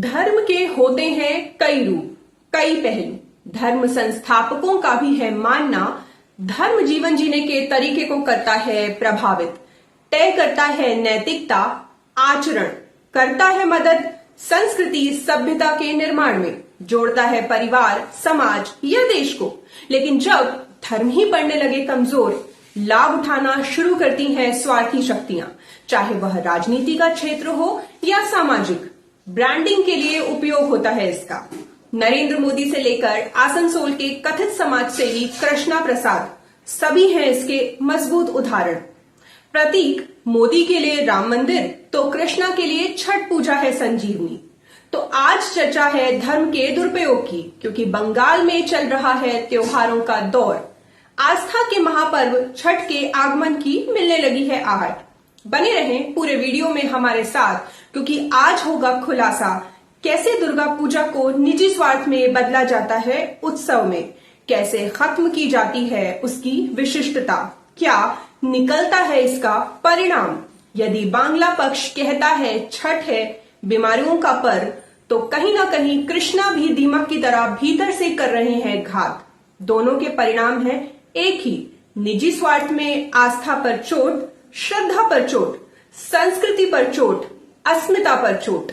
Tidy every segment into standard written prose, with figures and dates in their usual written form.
धर्म के होते हैं कई रूप, कई पहलू। धर्म संस्थापकों का भी है मानना, धर्म जीवन जीने के तरीके को करता है प्रभावित, तय करता है नैतिकता, आचरण, करता है मदद संस्कृति सभ्यता के निर्माण में, जोड़ता है परिवार, समाज या देश को। लेकिन जब धर्म ही पड़ने लगे कमजोर, लाभ उठाना शुरू करती हैं स्वार्थी शक्तियां, चाहे वह राजनीति का क्षेत्र हो या सामाजिक। ब्रांडिंग के लिए उपयोग होता है इसका। नरेंद्र मोदी से लेकर आसनसोल के कथित समाज सेवी कृष्णा प्रसाद सभी हैं इसके मजबूत उदाहरण। प्रतीक मोदी के लिए राम मंदिर तो कृष्णा के लिए छठ पूजा है संजीवनी। तो आज चर्चा है धर्म के दुरुपयोग की, क्योंकि बंगाल में चल रहा है त्योहारों का दौर। आस्था के महापर्व छठ के आगमन की मिलने लगी है आहट। बने रहें पूरे वीडियो में हमारे साथ, क्योंकि आज होगा खुलासा कैसे दुर्गा पूजा को निजी स्वार्थ में बदला जाता है उत्सव में, कैसे खत्म की जाती है उसकी विशिष्टता, क्या निकलता है इसका परिणाम। यदि बांग्ला पक्ष कहता है छठ है बीमारियों का पर्व, तो कहीं ना कहीं कृष्णा भी दीमक की तरह भीतर से कर रहे हैं घात। दोनों के परिणाम है एक ही, निजी स्वार्थ में आस्था पर चोट, श्रद्धा पर चोट, संस्कृति पर चोट, अस्मिता पर चोट।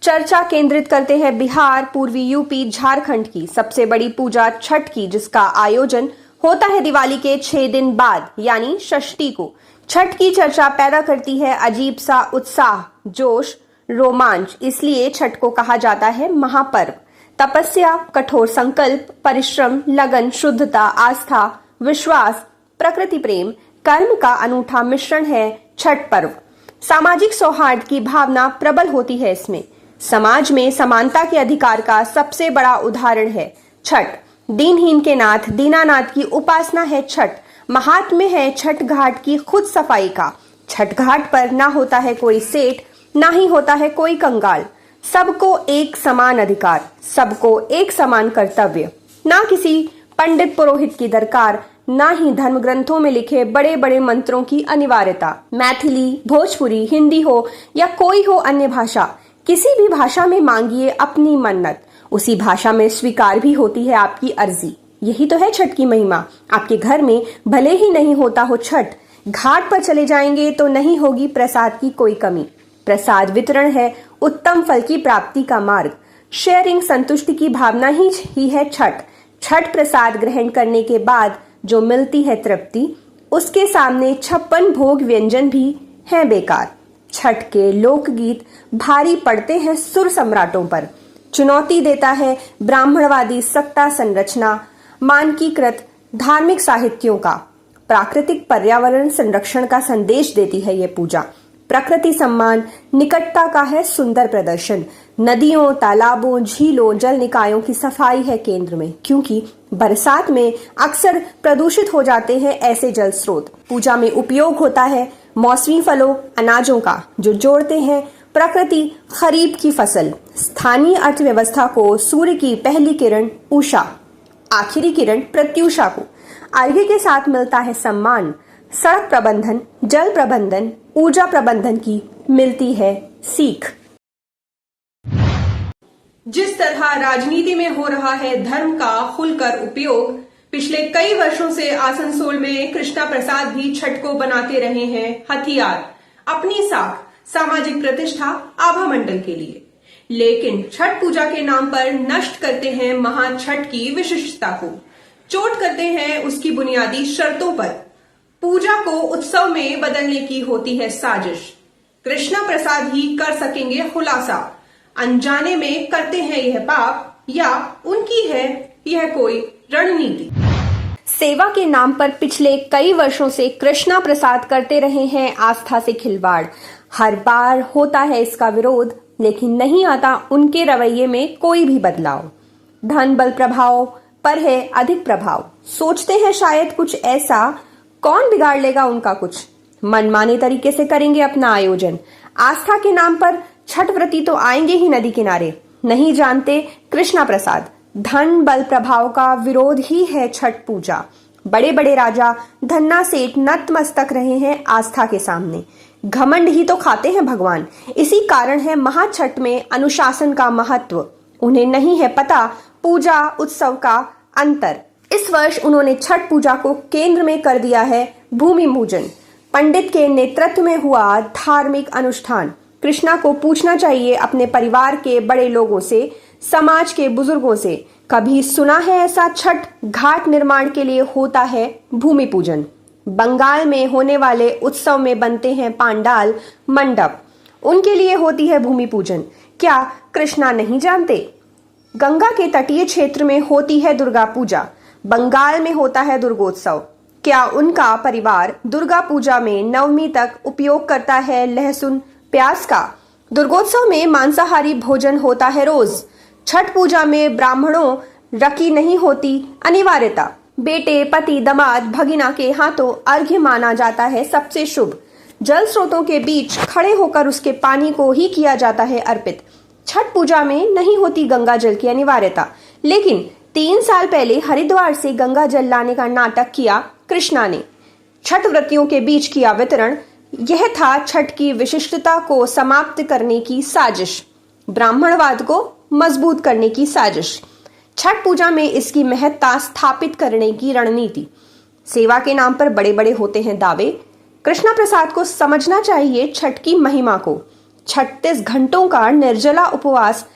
चर्चा केंद्रित करते हैं बिहार, पूर्वी यूपी, झारखंड की सबसे बड़ी पूजा छठ की, जिसका आयोजन होता है दिवाली के 6 दिन बाद यानी षष्ठी को। छठ की चर्चा पैदा करती है अजीब सा उत्साह, जोश, रोमांच। इसलिए छठ को कहा जाता है महापर्व। तपस्या, कठोर संकल्प, परिश्रम, लगन, शुद्धता, आस्था, विश्वास, प्रकृति प्रेम, कर्म का अनूठा मिश्रण है छठ पर्व। सामाजिक सौहार्द की भावना प्रबल होती है इसमें। समाज में समानता के अधिकार का सबसे बड़ा उदाहरण है छठ। दीनहीन के नाथ दीनानाथ की उपासना है छठ। महात्म्य है छठ घाट की खुद सफाई का। छठ घाट पर ना होता है कोई सेठ, ना ही होता है कोई कंगाल। सबको एक समान अधिकार, सबको एक समान कर्तव्य। ना किसी पंडित पुरोहित की दरकार, ना ही धर्म ग्रंथों में लिखे बड़े बड़े मंत्रों की अनिवार्यता। मैथिली, भोजपुरी, हिंदी हो या कोई हो अन्य भाषा, किसी भी भाषा में मांगिए अपनी मन्नत, उसी भाषा में स्वीकार भी होती है आपकी अर्जी। यही तो है छठ की महिमा। आपके घर में भले ही नहीं होता हो छठ, घाट पर चले जाएंगे तो नहीं होगी प्रसाद की कोई कमी। प्रसाद वितरण है उत्तम फल की प्राप्ति का मार्ग। शेयरिंग, संतुष्टि की भावना ही है छठ। छठ प्रसाद ग्रहण करने के बाद जो मिलती है तृप्ति, उसके सामने 56 भोग व्यंजन भी हैं बेकार। छठ के लोकगीत भारी पड़ते हैं सुर सम्राटों पर। चुनौती देता है ब्राह्मणवादी सत्ता संरचना, मानकीकृत धार्मिक साहित्यों का। प्राकृतिक पर्यावरण संरक्षण का संदेश देती है ये पूजा। प्रकृति सम्मान, निकटता का है सुंदर प्रदर्शन। नदियों, तालाबों, झीलों, जल निकायों की सफाई है केंद्र में, क्योंकि बरसात में अक्सर प्रदूषित हो जाते हैं ऐसे जल स्रोत। पूजा में उपयोग होता है मौसमी फलों, अनाजों का, जो जोड़ते हैं प्रकृति, खरीफ की फसल, स्थानीय अर्थव्यवस्था को, सूर्य की पहली किरण उषा, आखिरी किरण प्रत्युषा को। अर्घ्य के साथ मिलता है सम्मान। सड़क प्रबंधन, जल प्रबंधन, ऊर्जा प्रबंधन की मिलती है सीख। जिस तरह राजनीति में हो रहा है धर्म का खुलकर उपयोग, पिछले कई वर्षों से आसनसोल में कृष्णा प्रसाद भी छठ को बनाते रहे हैं हथियार, अपनी साख, सामाजिक प्रतिष्ठा, आभा मंडल के लिए। लेकिन छठ पूजा के नाम पर नष्ट करते हैं महाछठ की विशिष्टता को, चोट करते हैं उसकी बुनियादी शर्तों पर। पूजा को उत्सव में बदलने की होती है साजिश। कृष्णा प्रसाद ही कर सकेंगे खुलासा, अनजाने में करते हैं यह पाप या उनकी है यह कोई रणनीति। सेवा के नाम पर पिछले कई वर्षों से कृष्णा प्रसाद करते रहे हैं आस्था से खिलवाड़। हर बार होता है इसका विरोध, लेकिन नहीं आता उनके रवैये में कोई भी बदलाव। धन बल प्रभाव पर है अधिक प्रभाव। सोचते हैं शायद कुछ ऐसा, कौन बिगाड़ लेगा उनका कुछ। मनमाने तरीके से करेंगे अपना आयोजन। आस्था के नाम पर छठ व्रती तो आएंगे ही नदी किनारे। नहीं जानते कृष्णा प्रसाद, धन बल प्रभाव का विरोध ही है छठ पूजा। बड़े बड़े राजा, धन्ना सेठ नतमस्तक रहे हैं आस्था के सामने। घमंड ही तो खाते हैं भगवान। इसी कारण है महाछठ में अनुशासन का महत्व। उन्हें नहीं है पता पूजा उत्सव का अंतर। इस वर्ष उन्होंने छठ पूजा को केंद्र में कर दिया है भूमि पूजन। पंडित के नेतृत्व में हुआ धार्मिक अनुष्ठान। कृष्णा को पूछना चाहिए अपने परिवार के बड़े लोगों से, समाज के बुजुर्गों से, कभी सुना है ऐसा छठ घाट निर्माण के लिए होता है भूमि पूजन। बंगाल में होने वाले उत्सव में बनते हैं पांडाल मंडप, उनके लिए होती है भूमि पूजन। क्या कृष्णा नहीं जानते? गंगा के तटीय क्षेत्र में होती है दुर्गा पूजा, बंगाल में होता है दुर्गोत्सव। क्या उनका परिवार दुर्गा पूजा में नवमी तक उपयोग करता है लहसुन प्याज का? दुर्गोत्सव में मांसाहारी भोजन होता है रोज। छठ पूजा में ब्राह्मणों रखी नहीं होती अनिवार्यता। बेटे, पति, दामाद, भगिना के हाथों अर्घ्य माना जाता है सबसे शुभ। जल स्रोतों के बीच खड़े होकर उसके पानी को ही किया जाता है अर्पित। छठ पूजा में नहीं होती गंगा जल की अनिवार्यता, लेकिन 3 साल पहले हरिद्वार से गंगा जल लाने का नाटक किया कृष्णा ने। छठ व्रतियों के बीच किया वितरण। यह था छठ की विशिष्टता को समाप्त करने की साजिश, ब्राह्मणवाद को मजबूत करने की साजिश, छठ पूजा में इसकी महत्ता स्थापित करने की रणनीति। सेवा के नाम पर बड़े बड़े होते हैं दावे। कृष्णा प्रसाद को समझना चाहिए छठ की महिमा को। 36 घंटों का निर्जला उपवास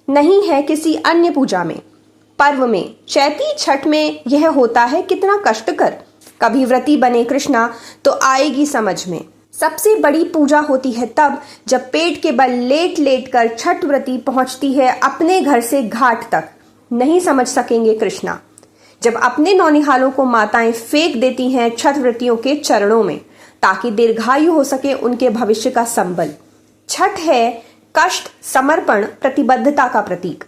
नहीं है किसी अन्य पूजा में, पर्व में। चैती छठ में यह होता है कितना कष्टकर। कभी व्रती बने कृष्णा तो आएगी समझ में। सबसे बड़ी पूजा होती है तब जब पेट के बल लेट लेट कर छठ व्रती पहुंचती है अपने घर से घाट तक। नहीं समझ सकेंगे कृष्णा। जब अपने नौनिहालों को माताएं फेंक देती हैं छठ व्रतियों के चरणों में ताकि दीर्घायु हो सके उनके भविष्य का संबल। छठ है कष्ट, समर्पण, प्रतिबद्धता का प्रतीक।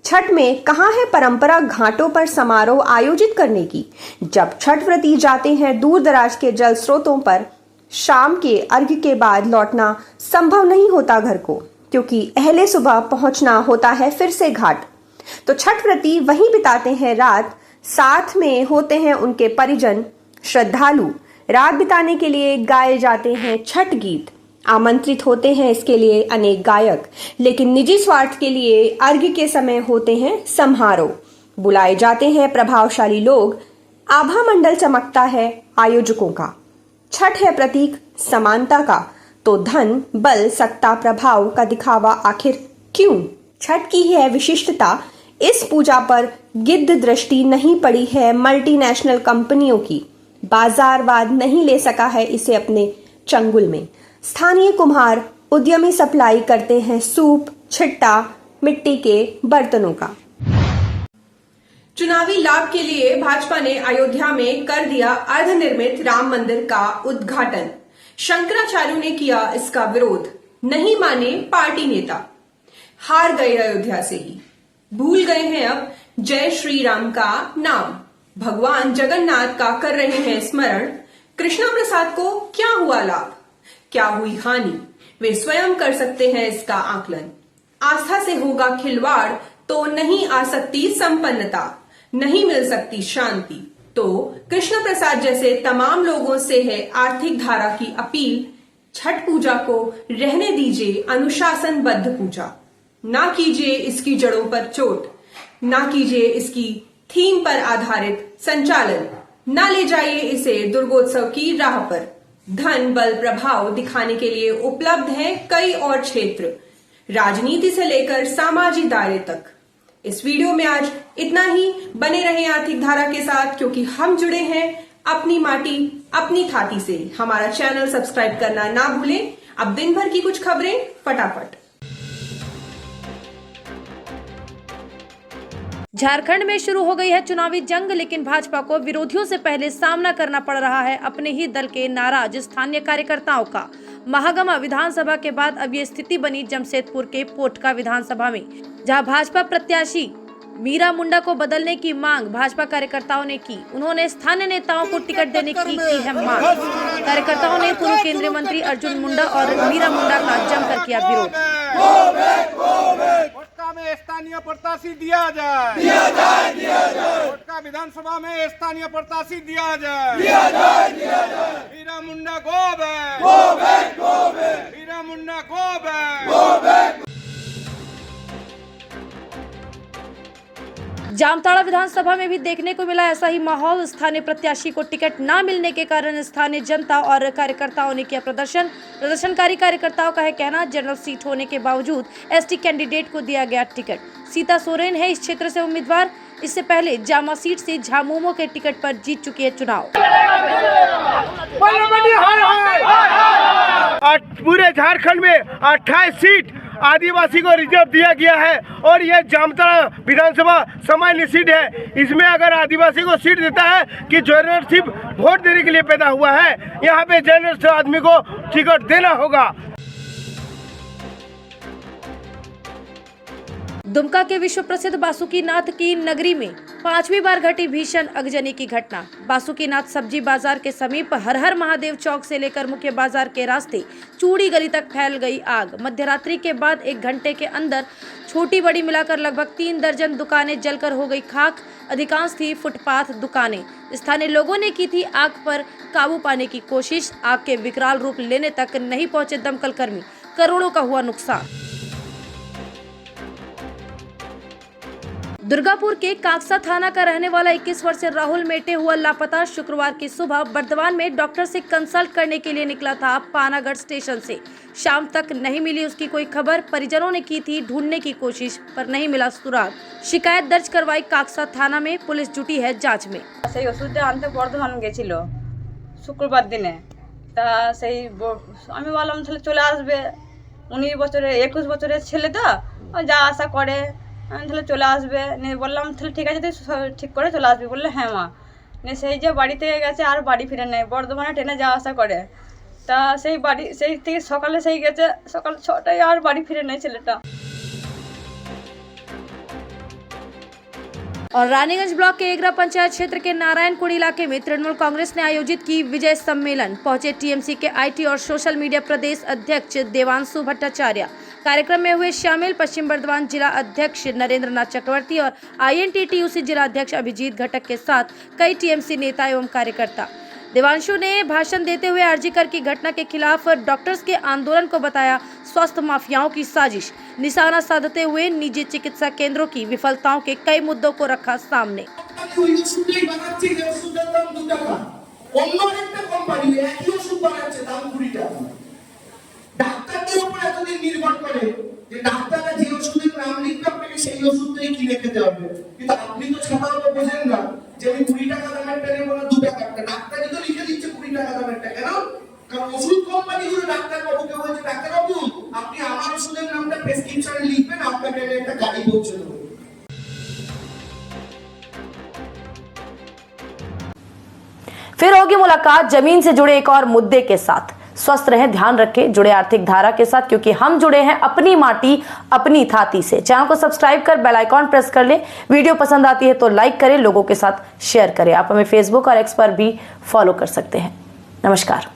छठ में कहाँ है परंपरा घाटों पर समारोह आयोजित करने की? जब छठ व्रती जाते हैं दूर दराज के जल स्रोतों पर, शाम के अर्घ्य के बाद लौटना संभव नहीं होता घर को, क्योंकि अहले सुबह पहुंचना होता है फिर से घाट। तो छठ व्रती वहीं बिताते हैं रात। साथ में होते हैं उनके परिजन, श्रद्धालु। रात बिताने के लिए गाए जाते हैं छठ गीत। आमंत्रित होते हैं इसके लिए अनेक गायक, लेकिन निजी स्वार्थ के लिए अर्घ्य के समय होते हैं समारोह। बुलाए जाते हैं प्रभावशाली लोग। आभा मंडल चमकता है आयोजकों का। छठ है प्रतीक समानता का, तो धन, बल, सत्ता, प्रभाव का दिखावा आखिर क्यों? छठ की है विशिष्टता। इस पूजा पर गिद्ध दृष्टि नहीं पड़ी है मल्टीनेशनल कंपनियों की। बाजारवाद नहीं ले सका है इसे अपने चंगुल में। स्थानीय कुम्हार उद्यमी सप्लाई करते हैं सूप, छिट्टा, मिट्टी के बर्तनों का। चुनावी लाभ के लिए भाजपा ने अयोध्या में कर दिया अर्धनिर्मित राम मंदिर का उद्घाटन। शंकराचार्य ने किया इसका विरोध। नहीं माने पार्टी नेता। हार गए अयोध्या से ही। भूल गए हैं अब जय श्री राम का नाम। भगवान जगन्नाथ का कर रहे हैं स्मरण। कृष्णा प्रसाद को क्या हुआ लाभ, क्या हुई हानि, वे स्वयं कर सकते हैं इसका आकलन। आस्था से होगा खिलवाड़ तो नहीं आ सकती संपन्नता, नहीं मिल सकती शांति। तो कृष्ण प्रसाद जैसे तमाम लोगों से है आर्थिक धारा की अपील, छठ पूजा को रहने दीजिए अनुशासनबद्ध पूजा। ना कीजिए इसकी जड़ों पर चोट, ना कीजिए इसकी थीम पर आधारित संचालन, ना ले जाइए इसे दुर्गोत्सव की राह पर। धन, बल, प्रभाव दिखाने के लिए उपलब्ध हैं कई और क्षेत्र, राजनीति से लेकर सामाजिक दायरे तक। इस वीडियो में आज इतना ही। बने रहें आर्थिक धारा के साथ, क्योंकि हम जुड़े हैं अपनी माटी अपनी थाती से। हमारा चैनल सब्सक्राइब करना ना भूलें। अब दिन भर की कुछ खबरें फटाफट। झारखंड में शुरू हो गई है चुनावी जंग, लेकिन भाजपा को विरोधियों से पहले सामना करना पड़ रहा है अपने ही दल के नाराज स्थानीय कार्यकर्ताओं का। महागमा विधानसभा के बाद अब ये स्थिति बनी जमशेदपुर के पोटका विधानसभा में, जहां भाजपा प्रत्याशी मीरा मुंडा को बदलने की मांग भाजपा कार्यकर्ताओं ने की। उन्होंने स्थानीय नेताओं को टिकट देने की है मांग। कार्यकर्ताओं ने पूर्व केंद्रीय मंत्री अर्जुन मुंडा और मीरा मुंडा का जमकर किया विरोध। पोटका में स्थानीय प्रत्याशी दिया जाए, पोटका विधानसभा में स्थानीय प्रत्याशी दिया जाए। मीरा हीरा मुन्ना गो बैक हीरा मुन्ना गो बैक। जामताड़ा विधानसभा में भी देखने को मिला ऐसा ही माहौल। स्थानीय प्रत्याशी को टिकट न मिलने के कारण स्थानीय जनता और कार्यकर्ताओं ने किया प्रदर्शन। प्रदर्शनकारी कार्यकर्ताओं का है कहना, जनरल सीट होने के बावजूद एसटी कैंडिडेट को दिया गया टिकट। सीता सोरेन है इस क्षेत्र से उम्मीदवार। इससे पहले जामा सीट से झामुमो के टिकट पर जीत चुकी है चुनाव। पूरे झारखंड में 28 सीट आदिवासी को रिजर्व दिया गया है और यह जामताड़ा विधानसभा सामान्य सीट है। इसमें अगर आदिवासी को सीट देता है कि जनरल सिर्फ वोट देने के लिए पैदा हुआ है, यहाँ पे जनरल आदमी को टिकट देना होगा। दुमका के विश्व प्रसिद्ध बासुकीनाथ की नगरी में 5वीं बार घटी भीषण आगजनी की घटना। बासुकीनाथ सब्जी बाजार के समीप हर हर महादेव चौक से लेकर मुख्य बाजार के रास्ते चूड़ी गली तक फैल गई आग। मध्यरात्रि के बाद 1 घंटे के अंदर छोटी बड़ी मिलाकर लगभग 3 दर्जन दुकानें जलकर हो गई खाक। अधिकांश थी फुटपाथ दुकानें। स्थानीय लोगों ने की थी आग पर काबू पाने की कोशिश। आग के विकराल रूप लेने तक नहीं पहुंचे दमकल कर्मी। करोड़ों का हुआ नुकसान। दुर्गापुर के काकसा थाना का रहने वाला 21 वर्षीय राहुल मेटे हुआ लापता। शुक्रवार की सुबह बर्दवान में डॉक्टर से कंसल्ट करने के लिए निकला था पानागढ़ स्टेशन से। शाम तक नहीं मिली उसकी कोई खबर। परिजनों ने की थी ढूंढने की कोशिश पर नहीं मिला सुराग। शिकायत दर्ज करवाई काकसा थाना में। पुलिस जुटी है जांच में। সেই ওষুধ আনতে বর্ধমান গেছিল শুক্রবার দিনে। তা সেই আমি বললাম তাহলে চলে আসবে, 19 বছরের 21 বছরের ছেলে তো যা আশা করে, আমি তাহলে চলে আসবে। নিয়ে বললাম তাহলে ঠিক আছে তুই ঠিক করে চলে আসবি। বললে হ্যাঁ মা। নিয়ে সেই যে বাড়ি থেকে গেছে আর বাড়ি ফিরে নেই, বর্ধমানে ট্রেনে যাওয়া আসা করে। তা সেই থেকে সকালে সেই গেছে, সকাল 6টায় আর বাড়ি ফিরে নেই ছেলেটা। और रानीगंज ब्लॉक के एगरा पंचायत क्षेत्र के नारायणकुंड इलाके में तृणमूल कांग्रेस ने आयोजित की विजय सम्मेलन। पहुंचे टीएमसी के आईटी और सोशल मीडिया प्रदेश अध्यक्ष देवांशु भट्टाचार्य। कार्यक्रम में हुए शामिल पश्चिम बर्धमान जिला अध्यक्ष नरेंद्र नाथ चक्रवर्ती और INTTUC जिला अध्यक्ष अभिजीत घटक के साथ कई टीएमसी नेता एवं कार्यकर्ता। देवांशु ने भाषण देते हुए आरजीकर की घटना के खिलाफ डॉक्टर्स के आंदोलन को बताया स्वास्थ्य माफियाओं की साजिश। निशाना साधते हुए निजी चिकित्सा केंद्रों की विफलताओं के कई मुद्दों को रखा सामने। ওষুধ কোম্পানিগুলো ডাক্তারবাবুকে বলছে ডাক্তারবাবু আপনি আমার ওষুধের নামটা প্রেসক্রিপশনে লিখবেন, আপনাকে আমি একটা গাড়ি পৌঁছে দেবো। फिर होगी मुलाकात जमीन से जुड़े एक और मुद्दे के साथ। स्वस्थ रहें, ध्यान रखें, जुड़े आर्थिक धारा के साथ, क्योंकि हम जुड़े हैं अपनी माटी अपनी थाती से। चैनल को सब्सक्राइब कर बेल आइकॉन प्रेस कर लें। वीडियो पसंद आती है तो लाइक करें, लोगों के साथ शेयर करें। आप हमें फेसबुक और एक्स पर भी फॉलो कर सकते हैं। नमस्कार।